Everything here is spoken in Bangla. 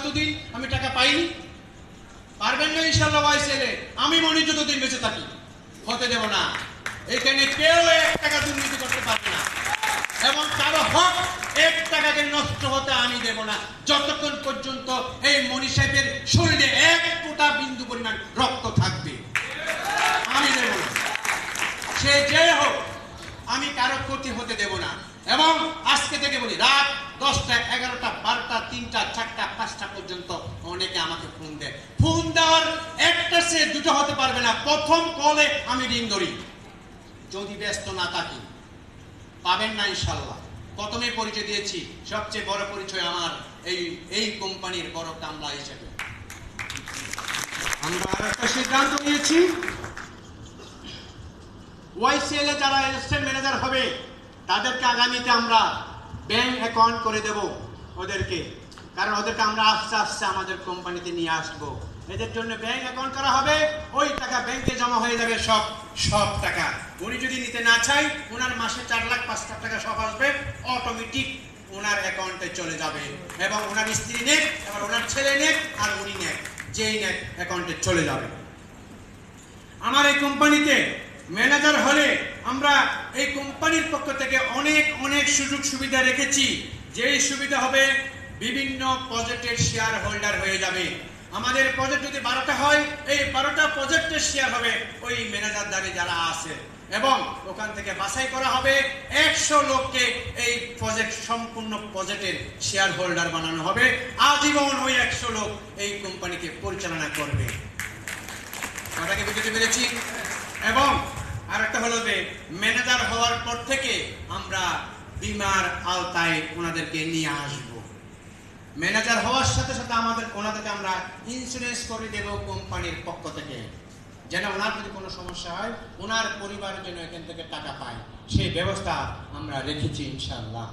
কতদিন আমি টাকা পাইনি? পারবেন না ইনশাআল্লাহ ওয়াইসিএল। আমি মনি যতদিন বেঁচে থাকি হতে দেব না। এখানে কেউ 1 টাকা দুর্নীতি করতে পারবে না এবং কারো হক 1 টাকাকে নষ্ট হতে আমি দেব না, যতক্ষণ পর্যন্ত এই মনি সাহেবের শরীরে 1 ফোঁটা বিন্দু পরিমাণ রক্ত থাকবে আমি দেব না। সে যে হোক, আমি কারো ক্ষতি হতে দেব না। এবং আজকে থেকে বলি, রাত 10টা, 11টা, 12টা, 3টা, 4টা, 5টা পর্যন্ত অনেকে আমাকে ফোন দেয়। ফোন দেওয়ার একটা সে দুটো হতে পারবে না। প্রথম কলে আমি রিং ধরি, যদি ব্যস্ত না থাকি। পাবেন না ইনশাল্লাহ। প্রথমে পরিচয় দিয়েছি, সবচেয়ে বড় পরিচয় আমার এই কোম্পানির বড় কামলা হিসেবে। আমরা একটা সিদ্ধান্ত নিয়েছি, ওয়াইসিএল এ যারা অ্যাসিস্ট্যান্ট ম্যানেজার হবে তাদেরকে আগামীতে আমরা ব্যাংক অ্যাকাউন্ট করে দেব ওদেরকে, কারণ ওদেরকে আমরা আস্তে আস্তে আমাদের কোম্পানিতে নিয়ে আসবো। এদের জন্য ব্যাংক অ্যাকাউন্ট করা হবে, ওই টাকা ব্যাংকে জমা হয়ে যাবে সব টাকা। উনি যদি নিতে না চাই, ওনার মাসে 4 লাখ 5 লাখ টাকা সব আসবে, অটোমেটিক ওনার অ্যাকাউন্টে চলে যাবে এবং ওনার স্ত্রী নেক, আবার ওনার ছেলে নেক, আর উনি নেক, যেই নেক অ্যাকাউন্টে চলে যাবে। আমার এই কোম্পানিতে ম্যানেজার হলে আমরা এই কোম্পানির পক্ষ থেকে অনেক সুযোগ সুবিধা রেখেছি। যেই সুবিধা হবে, বিভিন্ন প্রজেক্টের শেয়ার হোল্ডার হয়ে যাবে। আমাদের প্রজেক্ট যদি 12টা হয়, এই 12টা প্রজেক্টের শেয়ার হবে ওই ম্যানেজারদারে যারা আছে, এবং ওখান থেকে বাছাই করা হবে 100 লোককে এই প্রজেক্ট, সম্পূর্ণ প্রজেক্টের শেয়ার হোল্ডার বানানো হবে। আজীবন ওই 100 লোক এই কোম্পানিকে পরিচালনা করবে। কথাকে বুঝতে পেরেছি? এবং আরেকটা হলো যে ম্যানেজার হওয়ার পর থেকে আমরা বীমার আওতায় ওনাদেরকে নিয়ে আসব। ম্যানেজার হওয়ার সাথে সাথে ওনাদেরকে আমরা ইন্স্যুরেন্স করে দেব কোম্পানির পক্ষ থেকে, যেন ওনার যদি কোনো সমস্যা হয়, ওনার পরিবারের জন্য এখান থেকে টাকা পায়, সেই ব্যবস্থা আমরা রেখেছি ইনশাআল্লাহ।